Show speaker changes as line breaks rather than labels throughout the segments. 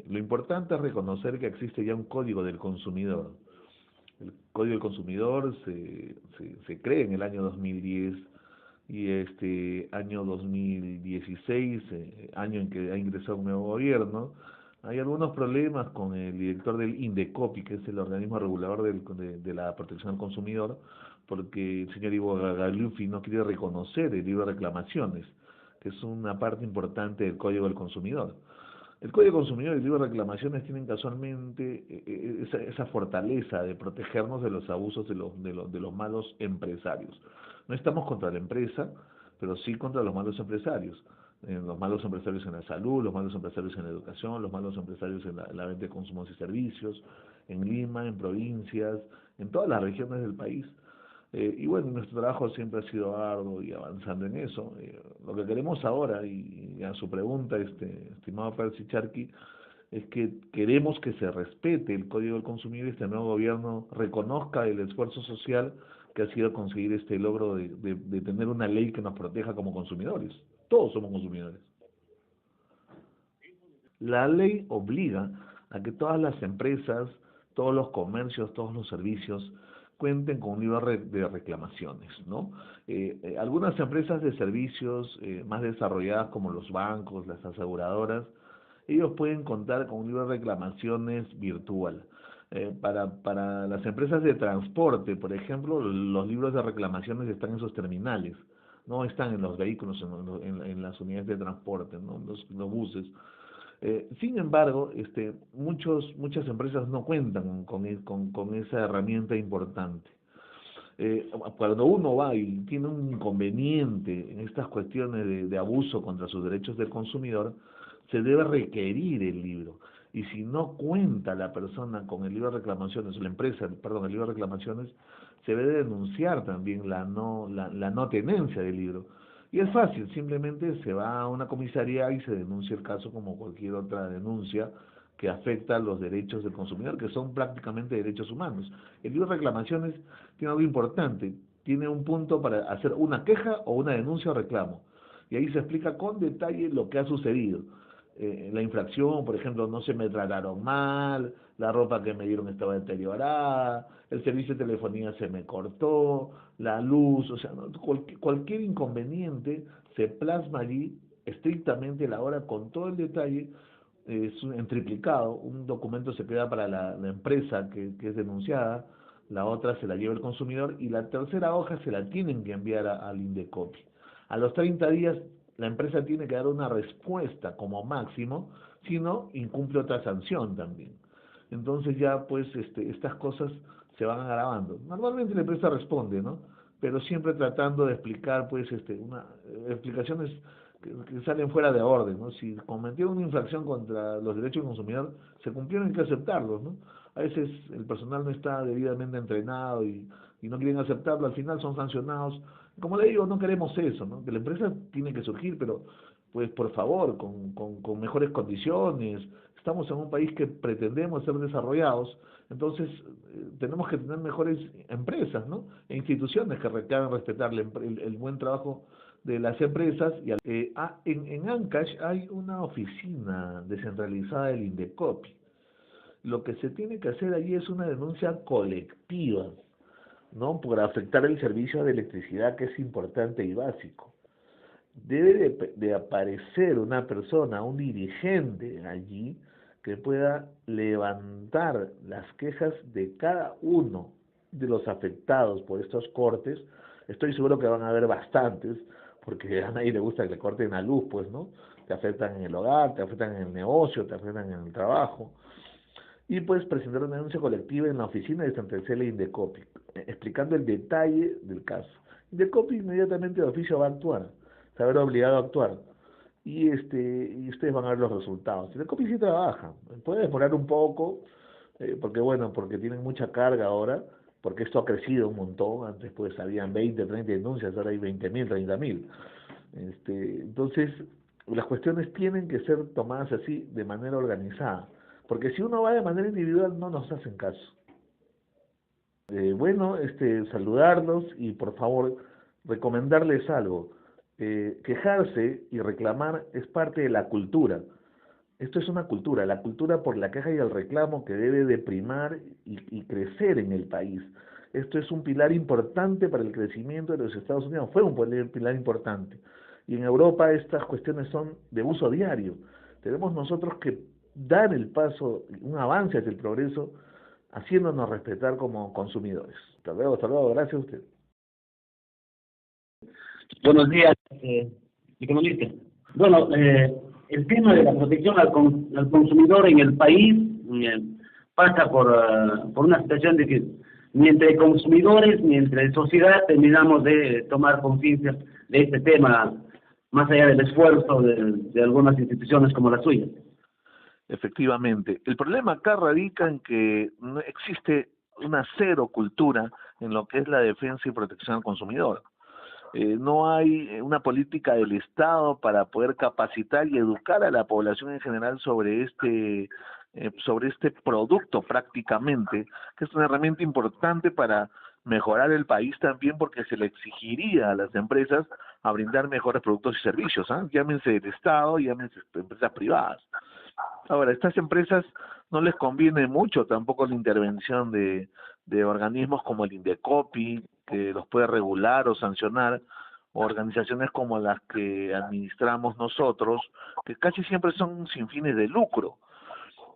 Lo importante es reconocer que existe ya un código del consumidor. El código del consumidor se crea en el año 2010 y este año 2016, año en que ha ingresado un nuevo gobierno, hay algunos problemas con el director del INDECOPI, que es el organismo regulador de la protección al consumidor, porque el señor Ivo Gagliuffi no quiere reconocer el libro de reclamaciones, que es una parte importante del Código del Consumidor. El Código de Consumidor y el libro de reclamaciones tienen casualmente esa fortaleza de protegernos de los abusos de los malos empresarios. No estamos contra la empresa, pero sí contra los malos empresarios. Los malos empresarios en la salud, los malos empresarios en la educación, los malos empresarios en la venta de consumos y servicios, en Lima, en provincias, en todas las regiones del país. Y bueno, nuestro trabajo siempre ha sido arduo y avanzando en eso. Lo que queremos ahora, y a su pregunta, estimado Percy Charqui, es que queremos que se respete el Código del Consumidor y este nuevo gobierno reconozca el esfuerzo social que ha sido conseguir este logro de tener una ley que nos proteja como consumidores. Todos somos consumidores. La ley obliga a que todas las empresas, todos los comercios, todos los servicios cuenten con un libro de reclamaciones, ¿no? Algunas empresas de servicios más desarrolladas como los bancos, las aseguradoras, ellos pueden contar con un libro de reclamaciones virtual. Para las empresas de transporte, por ejemplo, los libros de reclamaciones están en sus terminales, no están en los vehículos, en las unidades de transporte, ¿no? Los buses. Sin embargo, muchas empresas no cuentan con esa herramienta importante. Cuando uno va y tiene un inconveniente en estas cuestiones de abuso contra sus derechos del consumidor, se debe requerir el libro. Y si no cuenta la persona con el libro de reclamaciones, la empresa, perdón, el libro de reclamaciones, se debe denunciar también la no tenencia del libro. Y es fácil, simplemente se va a una comisaría y se denuncia el caso como cualquier otra denuncia que afecta a los derechos del consumidor, que son prácticamente derechos humanos. El libro de reclamaciones tiene algo importante, tiene un punto para hacer una queja o una denuncia o reclamo. Y ahí se explica con detalle lo que ha sucedido. La infracción, por ejemplo, no se me trataron mal, la ropa que me dieron estaba deteriorada, el servicio de telefonía se me cortó, la luz, o sea, ¿no? Cualquier inconveniente se plasma allí estrictamente la hora con todo el detalle, en triplicado, un documento se queda para la empresa que es denunciada, la otra se la lleva el consumidor y la tercera hoja se la tienen que enviar al Indecopi. A los 30 días la empresa tiene que dar una respuesta como máximo, si no, incumple otra sanción también. Entonces ya pues estas cosas se van agravando. Normalmente la empresa responde, ¿no? Pero siempre tratando de explicar pues explicaciones que salen fuera de orden, ¿no? Si cometieron una infracción contra los derechos del consumidor, se cumplieron, hay que aceptarlos, ¿no? A veces el personal no está debidamente entrenado y no quieren aceptarlo, al final son sancionados. Como le digo, no queremos eso, ¿no? Que la empresa tiene que surgir, pero pues por favor, con mejores condiciones. Estamos en un país que pretendemos ser desarrollados, entonces tenemos que tener mejores empresas, ¿no? E instituciones que requieran respetar el buen trabajo de las empresas. En Ancash hay una oficina descentralizada del Indecopi. Lo que se tiene que hacer allí es una denuncia colectiva, ¿no? Por afectar el servicio de electricidad, que es importante y básico. Debe de aparecer una persona, un dirigente allí, que pueda levantar las quejas de cada uno de los afectados por estos cortes. Estoy seguro que van a haber bastantes, porque a nadie le gusta que le corten la luz, pues, ¿no? Te afectan en el hogar, te afectan en el negocio, te afectan en el trabajo. Y pues presentar una denuncia colectiva en la oficina de Santa Cecilia Indecopi, explicando el detalle del caso. Indecopi inmediatamente de oficio va a actuar, se habrá obligado a actuar. Y ustedes van a ver los resultados. Indecopi sí trabaja, puede demorar un poco, porque bueno, porque tienen mucha carga ahora, porque esto ha crecido un montón. Antes pues habían 20, 30 denuncias, ahora hay 20.000, 30.000. Entonces, las cuestiones tienen que ser tomadas así, de manera organizada, porque si uno va de manera individual no nos hacen caso. Bueno, saludarlos y por favor recomendarles algo. Quejarse y reclamar es parte de la cultura. Esto es una cultura, la cultura por la queja y el reclamo que debe de primar y crecer en el país. Esto es un pilar importante para el crecimiento de los Estados Unidos, fue un pilar importante. Y en Europa estas cuestiones son de uso diario. Tenemos nosotros que dar el paso, un avance hacia el progreso, haciéndonos respetar como consumidores. Hasta luego, gracias a usted.
Buenos días, economista. Bueno, el tema de la protección al consumidor en el país eh, pasa por una situación de que ni entre consumidores ni entre sociedad terminamos de tomar conciencia de este tema, más allá del esfuerzo de algunas instituciones como la suya.
Efectivamente. El problema acá radica en que no existe una cero cultura en lo que es la defensa y protección al consumidor. No hay una política del Estado para poder capacitar y educar a la población en general sobre este producto prácticamente, que es una herramienta importante para mejorar el país también porque se le exigiría a las empresas a brindar mejores productos y servicios, ¿ah? Llámense del Estado, llámense empresas privadas. Ahora, a estas empresas no les conviene mucho tampoco la intervención de organismos como el Indecopi, que los puede regular o sancionar, o organizaciones como las que administramos nosotros, que casi siempre son sin fines de lucro.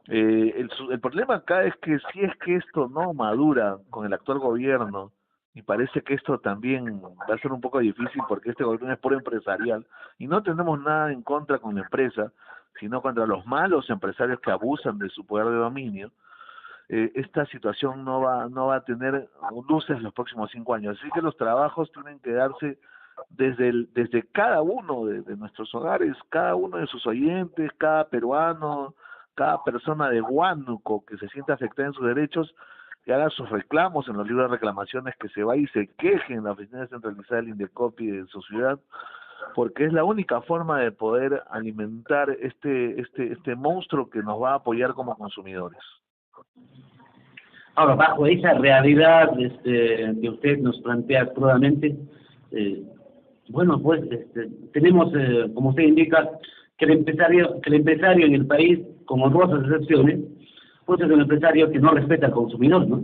El problema acá es que si es que esto no madura con el actual gobierno, y parece que esto también va a ser un poco difícil porque este gobierno es puro empresarial, y no tenemos nada en contra con la empresa, sino contra los malos empresarios que abusan de su poder de dominio. Esta situación no va a tener luces en los próximos 5 años. Así que los trabajos tienen que darse desde cada uno de nuestros hogares, cada uno de sus oyentes, cada peruano, cada persona de Huánuco que se sienta afectada en sus derechos, que haga sus reclamos en los libros de reclamaciones, que se vaya y se queje en la oficina centralizada del Indecopi de su ciudad, porque es la única forma de poder alimentar este monstruo que nos va a apoyar como consumidores.
Ahora, bajo esa realidad que usted nos plantea crudamente, eh, bueno, pues tenemos, como usted indica, que el empresario en el país, con honrosas excepciones, pues es un empresario que no respeta al consumidor, ¿no?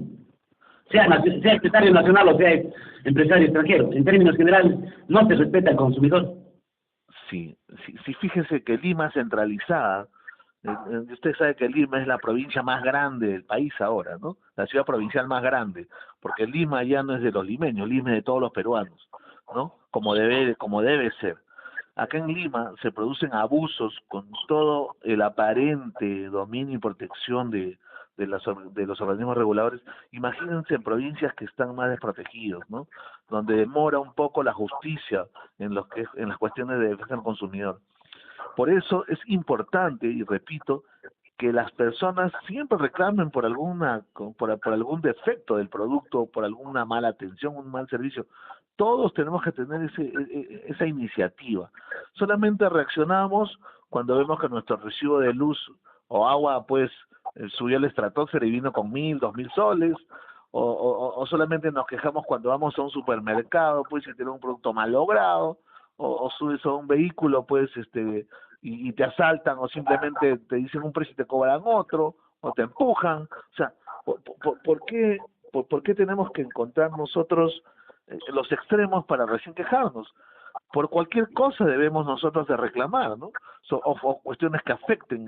Sea empresario nacional o sea empresario extranjero. En términos generales, no se respeta al consumidor.
Sí, sí, fíjese que Lima centralizada, usted sabe que Lima es la provincia más grande del país ahora, ¿no? La ciudad provincial más grande, porque Lima ya no es de los limeños, Lima es de todos los peruanos, ¿no? Como debe ser. Acá en Lima se producen abusos con todo el aparente dominio y protección de los organismos reguladores. Imagínense en provincias que están más desprotegidos, ¿no? Donde demora un poco la justicia en las cuestiones de defensa del consumidor. Por eso es importante, y repito, que las personas siempre reclamen por algún defecto del producto, por alguna mala atención, un mal servicio. Todos tenemos que tener esa iniciativa. Solamente reaccionamos cuando vemos que nuestro recibo de luz o agua, pues, subió el estratosfera y vino con 1.000, 2.000 soles, o solamente nos quejamos cuando vamos a un supermercado, pues, y tiene un producto mal logrado, o subes a un vehículo, pues, y te asaltan, o simplemente te dicen un precio y te cobran otro, o te empujan. O sea, ¿por qué tenemos que encontrar nosotros los extremos para recién quejarnos? Por cualquier cosa debemos nosotros de reclamar, ¿no? O cuestiones que afecten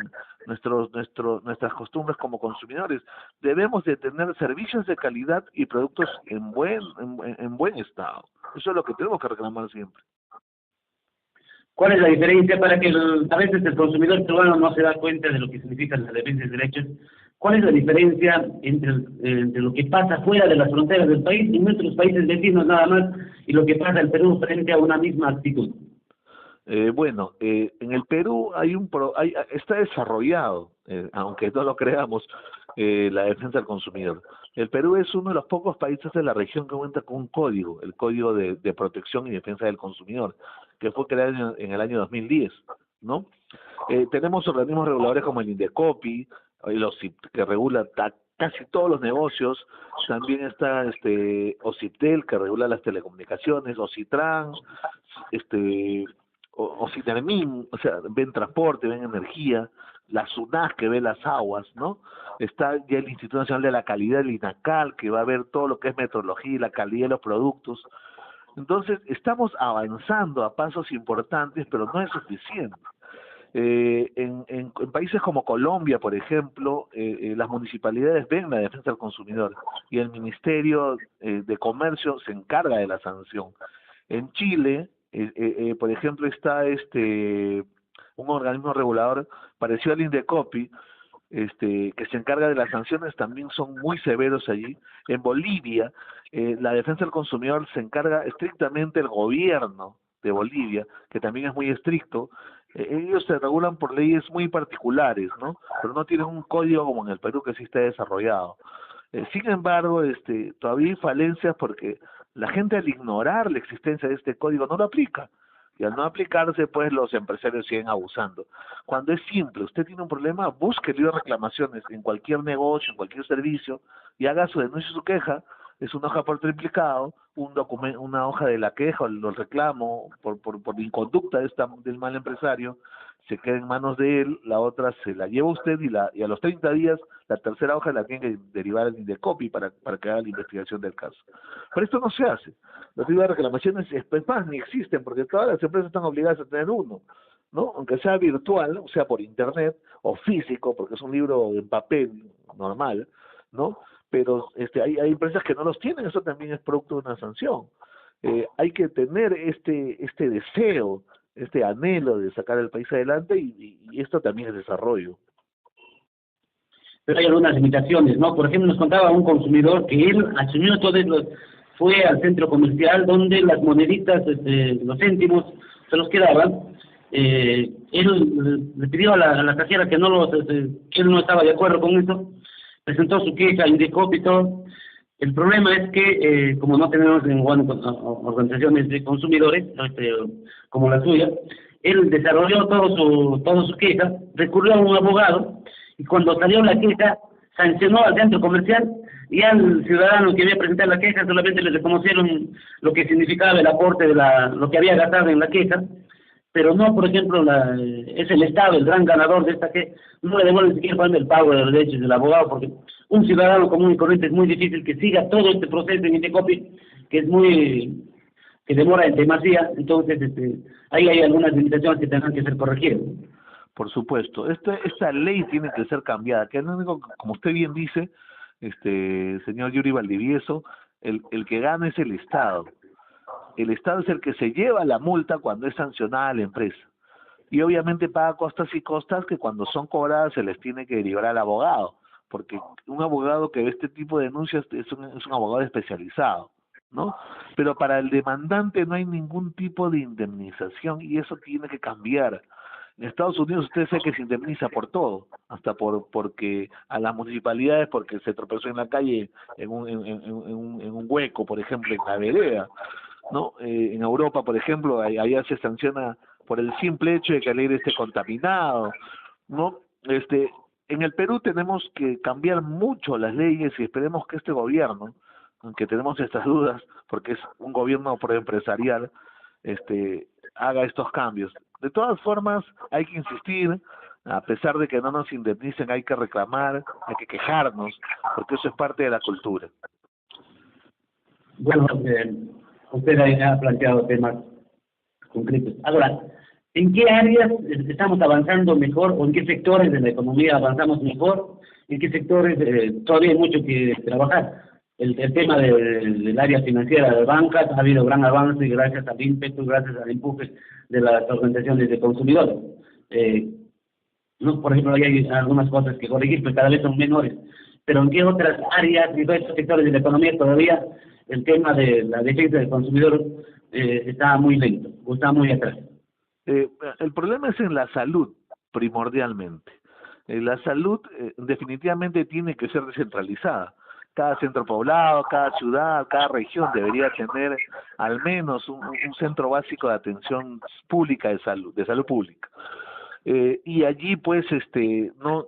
nuestras costumbres como consumidores. Debemos de tener servicios de calidad y productos en buen estado. Eso es lo que tenemos que reclamar siempre.
¿Cuál es la diferencia para que a veces el consumidor peruano no se da cuenta de lo que significa la defensa de derechos? ¿Cuál es la diferencia entre lo que pasa fuera de las fronteras del país, en nuestros países vecinos nada más, y lo que pasa en Perú frente a una misma actitud?
En el Perú está desarrollado, aunque no lo creamos, la defensa del consumidor. El Perú es uno de los pocos países de la región que cuenta con un código, el Código de Protección y Defensa del Consumidor, que fue creado en el año 2010, ¿no? Tenemos organismos reguladores como el Indecopi, que regula casi todos los negocios. También está Ociptel, que regula las telecomunicaciones, Ocitran, Ocitermin, o sea, ven transporte, ven energía, la SUNAS, que ve las aguas, ¿no? Está ya el Instituto Nacional de la Calidad, el INACAL, que va a ver todo lo que es metrología y la calidad de los productos. Entonces, estamos avanzando a pasos importantes, pero no es suficiente. En países como Colombia, por ejemplo, las municipalidades ven la defensa del consumidor y el Ministerio de Comercio se encarga de la sanción. En Chile, por ejemplo, está un organismo regulador parecido al Indecopi, que se encarga de las sanciones, también son muy severos allí. En Bolivia, la defensa del consumidor se encarga estrictamente el gobierno de Bolivia, que también es muy estricto. Ellos se regulan por leyes muy particulares, ¿no? Pero no tienen un código como en el Perú, que sí está desarrollado. Sin embargo, todavía hay falencias porque la gente, al ignorar la existencia de este código, no lo aplica. Y al no aplicarse, pues los empresarios siguen abusando. Cuando es simple, usted tiene un problema, busque el libro de reclamaciones en cualquier negocio, en cualquier servicio, y haga su denuncia y su queja. Es una hoja por triplicado, un documento, una hoja de la queja o el reclamo por inconducta del mal empresario, se queda en manos de él, la otra se la lleva usted y a los 30 días la tercera hoja la tiene que derivar al Indecopi para que haga la investigación del caso. Pero esto no se hace. Los libros de reclamaciones, es más, ni existen, porque todas las empresas están obligadas a tener uno, ¿no? Aunque sea virtual, o sea por internet, o físico, porque es un libro en papel normal, ¿no? Pero hay empresas que no los tienen, eso también es producto de una sanción. Hay que tener este deseo, este anhelo de sacar el país adelante, y esto también es desarrollo.
Pero hay algunas limitaciones, ¿no? Por ejemplo, nos contaba un consumidor que él asumió todo eso, fue al centro comercial donde las moneditas, los céntimos, se los quedaban. Él le pidió a la cajera que que él no estaba de acuerdo con eso, presentó su queja, indicó y todo. El problema es que, como no tenemos organizaciones de consumidores, como la suya, él desarrolló todo su queja, recurrió a un abogado, y cuando salió la queja, sancionó al centro comercial, y al ciudadano que había presentado la queja solamente le reconocieron lo que significaba el aporte de lo que había gastado en la queja, pero no, por ejemplo, es el Estado el gran ganador de esta que no le devuelve ni siquiera el pago de los derechos del abogado, porque un ciudadano común y corriente es muy difícil que siga todo este proceso en Indecopi, que demora en demasía. Entonces ahí hay algunas limitaciones que tendrán que ser corregidas.
Por supuesto, esta ley tiene que ser cambiada, que es lo único, como usted bien dice, señor Yuri Valdivieso, el que gana es el Estado. El Estado es el que se lleva la multa cuando es sancionada la empresa. Y obviamente paga costas y costas que cuando son cobradas se les tiene que derivar al abogado, porque un abogado que ve este tipo de denuncias es un abogado especializado, ¿no? Pero para el demandante no hay ningún tipo de indemnización, y eso tiene que cambiar. En Estados Unidos usted sabe que se indemniza por todo, hasta porque a las municipalidades porque se tropezó en la calle en un hueco, por ejemplo, en la vereda, ¿no? En Europa, por ejemplo, allá se sanciona por el simple hecho de que el aire esté contaminado, ¿no? En el Perú tenemos que cambiar mucho las leyes, y esperemos que este gobierno, aunque tenemos estas dudas, porque es un gobierno proempresarial, haga estos cambios. De todas formas, hay que insistir, a pesar de que no nos indemnicen, hay que reclamar, hay que quejarnos, porque eso es parte de la cultura.
Bueno, usted ha planteado temas concretos. Ahora, ¿en qué áreas estamos avanzando mejor, o en qué sectores de la economía avanzamos mejor? ¿En qué sectores todavía hay mucho que trabajar? El tema del área financiera de bancas ha habido gran avance gracias al ímpetu, gracias al empuje de las organizaciones de consumidores. No, por ejemplo, hay algunas cosas que corregir, pero cada vez son menores. Pero ¿en qué otras áreas y otros sectores de la economía todavía el tema de la defensa del consumidor está muy lento, o está muy atrás?
El problema es en la salud, primordialmente. La salud definitivamente tiene que ser descentralizada. Cada centro poblado, cada ciudad, cada región debería tener al menos un centro básico de atención pública de salud pública. Y allí pues no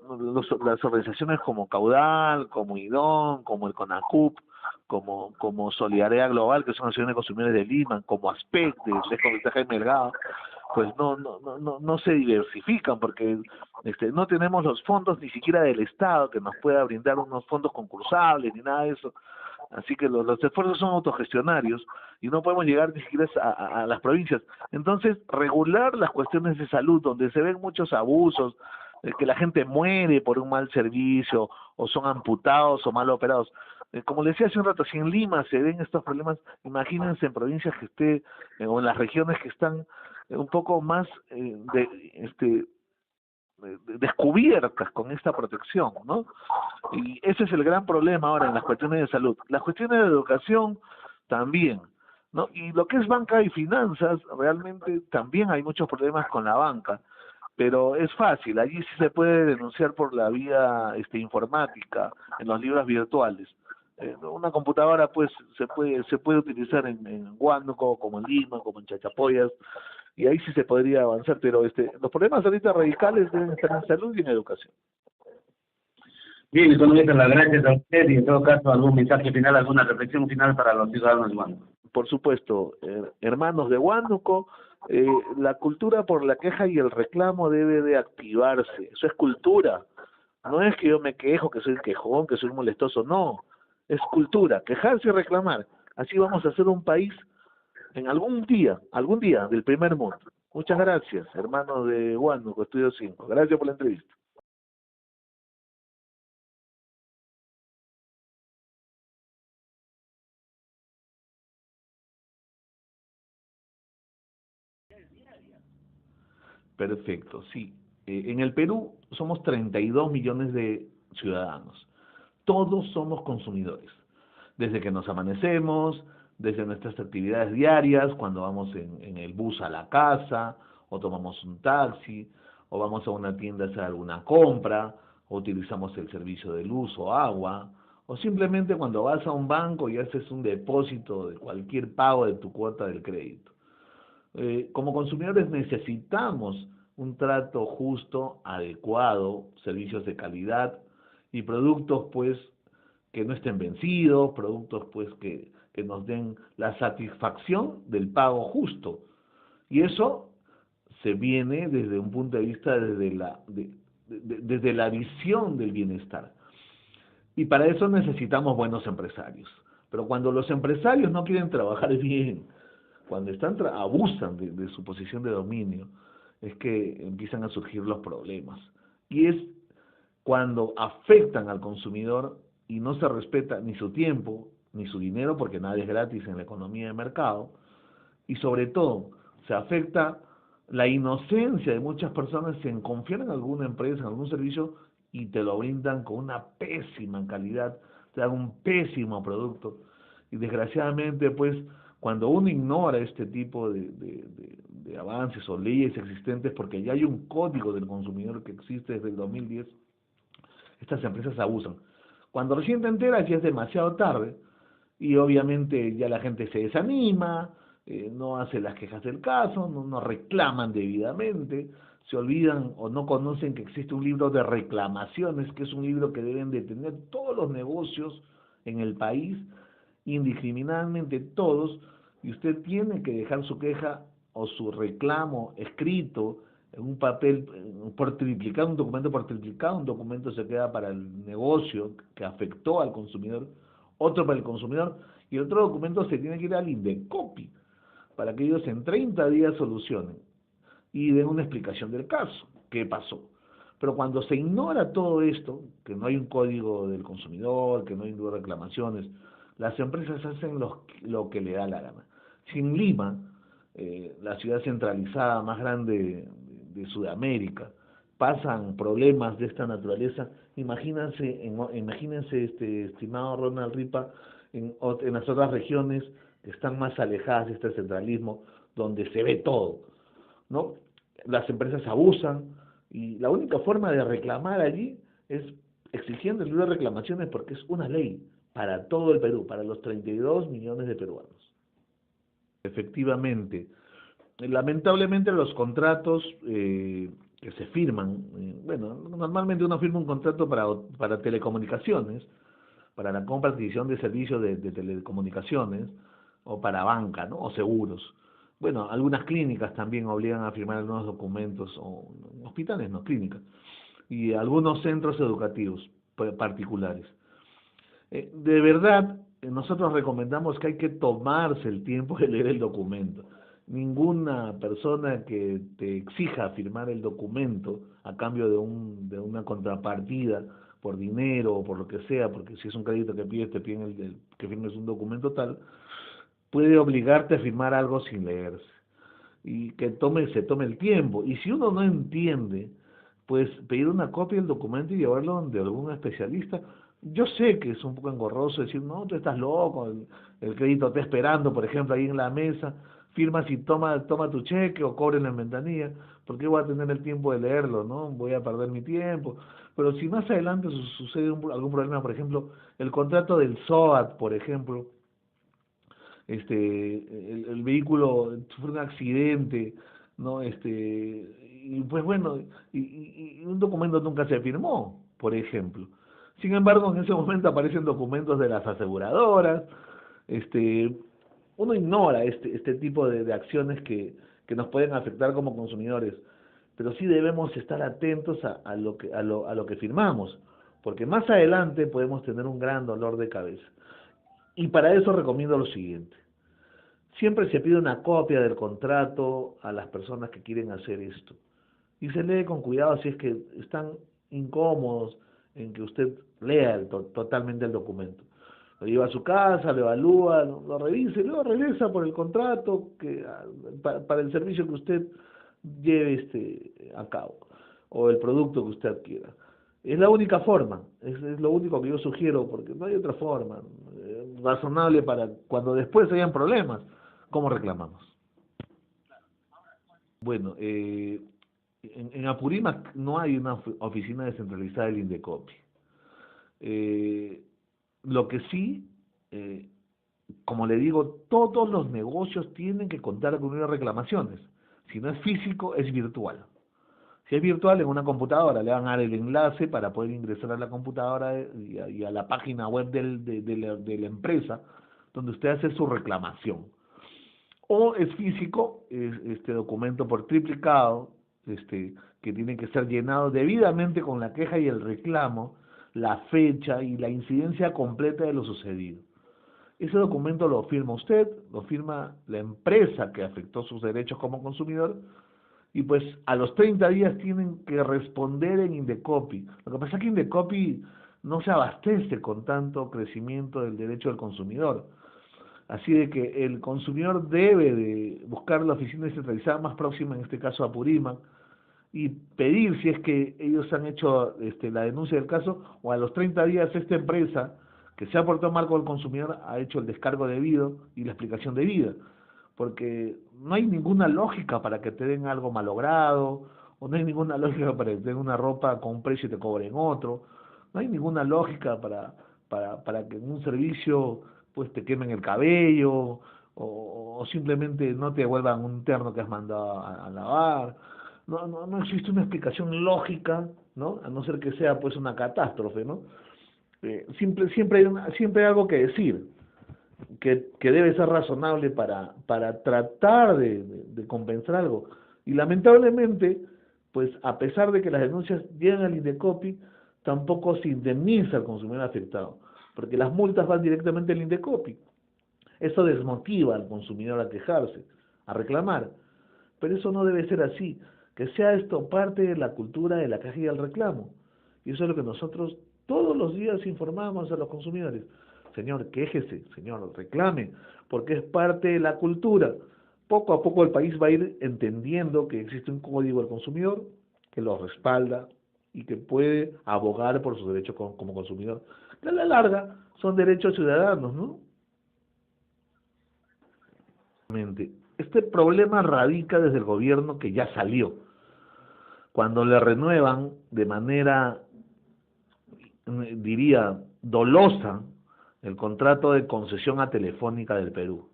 las organizaciones como Caudal, como IDON, como el CONACUP, como Solidaridad Global, que son asociaciones de consumidores de Lima, como ASPEC, de Jaime Delgado, pues no se diversifican porque no tenemos los fondos ni siquiera del Estado que nos pueda brindar unos fondos concursables ni nada de eso. Así que los esfuerzos son autogestionarios y no podemos llegar ni siquiera a las provincias. Entonces, regular las cuestiones de salud, donde se ven muchos abusos, que la gente muere por un mal servicio, o son amputados o mal operados. Como le decía hace un rato, si en Lima se ven estos problemas, imagínense en provincias que o en las regiones que están un poco más descubiertas con esta protección, ¿no? Y ese es el gran problema ahora en las cuestiones de salud. Las cuestiones de educación también, ¿no? Y lo que es banca y finanzas, realmente también hay muchos problemas con la banca, pero es fácil, allí sí se puede denunciar por la vía informática, en los libros virtuales. Una computadora pues se puede utilizar en Huánuco, como en Lima, como en Chachapoyas, y ahí sí se podría avanzar, pero los problemas ahorita radicales deben estar en salud y en educación.
Bien, economista, las gracias a usted y en todo caso algún mensaje final, alguna reflexión final para los ciudadanos de Huánuco.
Por supuesto, hermanos de Huánuco, la cultura por la queja y el reclamo debe de activarse. Eso es cultura. No es que yo me quejo, que soy un quejón, que soy un molestoso, no. Es cultura, quejarse y reclamar. Así vamos a hacer un país en algún día del primer mundo. Muchas gracias, hermanos de Huánuco, Estudio 5. Gracias por la entrevista. Perfecto, sí. En el Perú somos 32 millones de ciudadanos. Todos somos consumidores. Desde que nos amanecemos, desde nuestras actividades diarias, cuando vamos en el bus a la casa, o tomamos un taxi, o vamos a una tienda a hacer alguna compra, o utilizamos el servicio de luz o agua, o simplemente cuando vas a un banco y haces un depósito de cualquier pago de tu cuota del crédito. Como consumidores necesitamos un trato justo, adecuado, servicios de calidad y productos pues que no estén vencidos, productos pues que nos den la satisfacción del pago justo. Y eso se viene desde un punto de vista desde la visión del bienestar. Y para eso necesitamos buenos empresarios. Pero cuando los empresarios no quieren trabajar bien, cuando abusan de su posición de dominio, es que empiezan a surgir los problemas. Y es cuando afectan al consumidor y no se respeta ni su tiempo, ni su dinero, porque nada es gratis en la economía de mercado, y sobre todo se afecta la inocencia de muchas personas en confiar en alguna empresa, en algún servicio, y te lo brindan con una pésima calidad, te dan un pésimo producto. Y desgraciadamente, pues, cuando uno ignora este tipo de avances o leyes existentes, porque ya hay un código del consumidor que existe desde el 2010, estas empresas abusan. Cuando recién te enteras ya es demasiado tarde y obviamente ya la gente se desanima, no hace las quejas del caso, no reclaman debidamente, se olvidan o no conocen que existe un libro de reclamaciones, que es un libro que deben de tener todos los negocios en el país, indiscriminadamente todos, y usted tiene que dejar su queja o su reclamo escrito en un papel por triplicado, un documento por triplicado, un documento se queda para el negocio que afectó al consumidor, otro para el consumidor, y otro documento se tiene que ir al Indecopi, para que ellos en 30 días solucionen y den una explicación del caso, qué pasó. Pero cuando se ignora todo esto, que no hay un código del consumidor, que no hay reclamaciones, las empresas hacen lo que le da la gana. Si en Lima, la ciudad centralizada más grande de Sudamérica, pasan problemas de esta naturaleza, imagínense estimado Ronald Ripa, en las otras regiones que están más alejadas de este centralismo, donde se ve todo, ¿no? Las empresas abusan y la única forma de reclamar allí es exigiendo el libro de reclamaciones porque es una ley para todo el Perú, para los 32 millones de peruanos. Efectivamente, lamentablemente los contratos que que se firman. Bueno, normalmente uno firma un contrato para telecomunicaciones, para la compra y adquisición de servicios de telecomunicaciones, o para banca, ¿no? O seguros. Bueno, algunas clínicas también obligan a firmar algunos documentos, o hospitales, no, clínicas, y algunos centros educativos particulares. De verdad, nosotros recomendamos que hay que tomarse el tiempo de leer el documento. Ninguna persona que te exija firmar el documento a cambio de una contrapartida por dinero o por lo que sea, porque si es un crédito que pides, te piden que firmes un documento tal, puede obligarte a firmar algo sin leerse y que se tome el tiempo. Y si uno no entiende, pues pedir una copia del documento y llevarlo donde algún especialista. Yo sé que es un poco engorroso decir, no, tú estás loco, el crédito está esperando, por ejemplo, ahí en la mesa, firmas y toma tu cheque o cobren en ventanilla, porque voy a tener el tiempo de leerlo, ¿no? Voy a perder mi tiempo. Pero si más adelante sucede algún problema, por ejemplo, el contrato del SOAT, por ejemplo, el vehículo sufre un accidente, ¿no? Y pues bueno, y un documento nunca se firmó, por ejemplo. Sin embargo, en ese momento aparecen documentos de las aseguradoras, este, uno ignora este tipo de acciones que nos pueden afectar como consumidores, pero sí debemos estar atentos a lo que firmamos, porque más adelante podemos tener un gran dolor de cabeza. Y para eso recomiendo lo siguiente. Siempre se pide una copia del contrato a las personas que quieren hacer esto. Y se lee con cuidado si es que están incómodos en que usted lea totalmente el documento. Lo lleva a su casa, lo evalúa, lo revisa y luego regresa por el contrato para el servicio que usted lleve a cabo o el producto que usted adquiera. Es la única forma, es lo único que yo sugiero, porque no hay otra forma razonable para cuando después hayan problemas, ¿cómo reclamamos? Bueno, en Apurímac no hay una oficina descentralizada del Indecopi. Eh, lo que sí, eh, como le digo, todos los negocios tienen que contar con unas reclamaciones. Si no es físico, es virtual. Si es virtual, en una computadora le van a dar el enlace para poder ingresar a la computadora y a la página web de la empresa donde usted hace su reclamación. O es físico, es este documento por triplicado, que tiene que ser llenado debidamente con la queja y el reclamo, la fecha y la incidencia completa de lo sucedido. Ese documento lo firma usted, lo firma la empresa que afectó sus derechos como consumidor, y pues a los 30 días tienen que responder en Indecopi. Lo que pasa es que Indecopi no se abastece con tanto crecimiento del derecho del consumidor. Así de que el consumidor debe de buscar la oficina descentralizada más próxima, en este caso a Apurímac, y pedir si es que ellos han hecho la denuncia del caso, o a los 30 días esta empresa que se ha portado mal con el consumidor ha hecho el descargo debido y la explicación debida, porque no hay ninguna lógica para que te den algo malogrado, o no hay ninguna lógica para que te den una ropa con un precio y te cobren otro, no hay ninguna lógica para que en un servicio pues te quemen el cabello, o simplemente no te devuelvan un terno que has mandado a lavar. No existe una explicación lógica, ¿no? A no ser que sea pues una catástrofe, ¿no? Siempre hay algo que decir, que debe ser razonable para tratar de compensar algo. Y lamentablemente, pues a pesar de que las denuncias llegan al Indecopi, tampoco se indemniza al consumidor afectado, porque las multas van directamente al Indecopi. Eso desmotiva al consumidor a quejarse, a reclamar. Pero eso no debe ser así. Que sea esto parte de la cultura de la queja y el reclamo. Y eso es lo que nosotros todos los días informamos a los consumidores. Señor, quéjese, señor, reclame, porque es parte de la cultura. Poco a poco el país va a ir entendiendo que existe un código del consumidor que lo respalda y que puede abogar por sus derechos como consumidor. Que a la larga son derechos ciudadanos, ¿no? Este problema radica desde el gobierno que ya salió, cuando le renuevan de manera, diría, dolosa el contrato de concesión a Telefónica del Perú.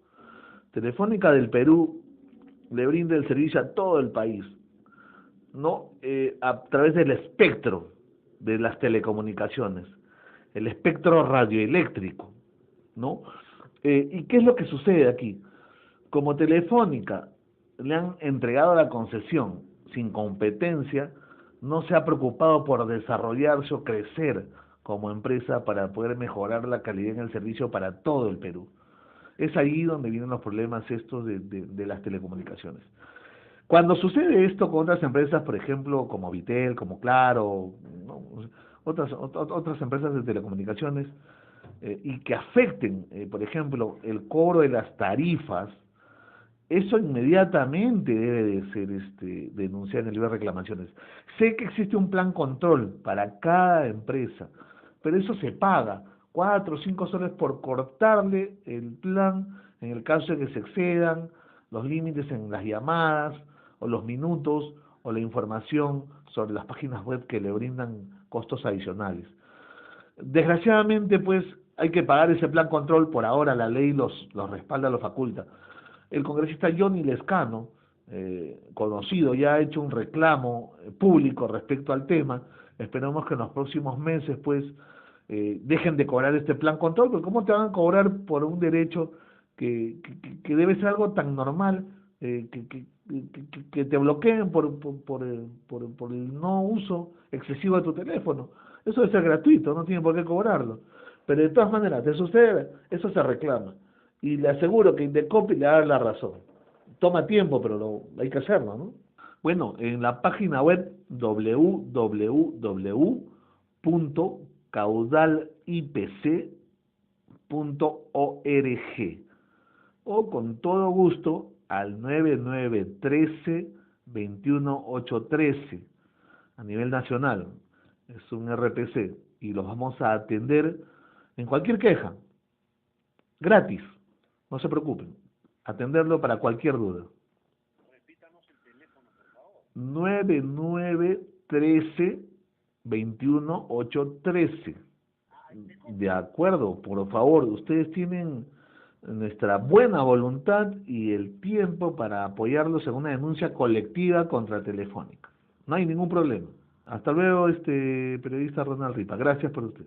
Telefónica del Perú le brinda el servicio a todo el país. ¿no? A través del espectro de las telecomunicaciones, el espectro radioeléctrico, ¿no? ¿Y qué es lo que sucede aquí? Como Telefónica le han entregado la concesión sin competencia, no se ha preocupado por desarrollarse o crecer como empresa para poder mejorar la calidad en el servicio para todo el Perú. Es ahí donde vienen los problemas estos de las telecomunicaciones. Cuando sucede esto con otras empresas, por ejemplo, como Vitel, como Claro, ¿no? Otras empresas de telecomunicaciones, y que afecten, por ejemplo, el cobro de las tarifas, eso inmediatamente debe de ser denunciado en el libro de reclamaciones. Sé que existe un plan control para cada empresa, pero eso se paga 4 o 5 soles por cortarle el plan en el caso de que se excedan los límites en las llamadas o los minutos o la información sobre las páginas web que le brindan costos adicionales. Desgraciadamente, pues, hay que pagar ese plan control, por ahora la ley los respalda, los faculta. El congresista Johnny Lescano, conocido, ya ha hecho un reclamo público respecto al tema. Esperamos que en los próximos meses, pues, dejen de cobrar este plan control, porque ¿cómo te van a cobrar por un derecho que debe ser algo tan normal, que te bloqueen por el no uso excesivo de tu teléfono? Eso debe ser gratuito, no tiene por qué cobrarlo. Pero de todas maneras, de sucede, eso se reclama. Y le aseguro que Indecopi le da la razón. Toma tiempo, pero hay que hacerlo, ¿no? Bueno, en la página web www.caudalipc.org o con todo gusto al 9913-21813 a nivel nacional. Es un RPC y los vamos a atender en cualquier queja, gratis, no se preocupen, atenderlo para cualquier duda. 9913-21813. De acuerdo, por favor, ustedes tienen nuestra buena voluntad y el tiempo para apoyarlos en una denuncia colectiva contra Telefónica. No hay ningún problema. Hasta luego, periodista Ronald Ripa. Gracias por usted.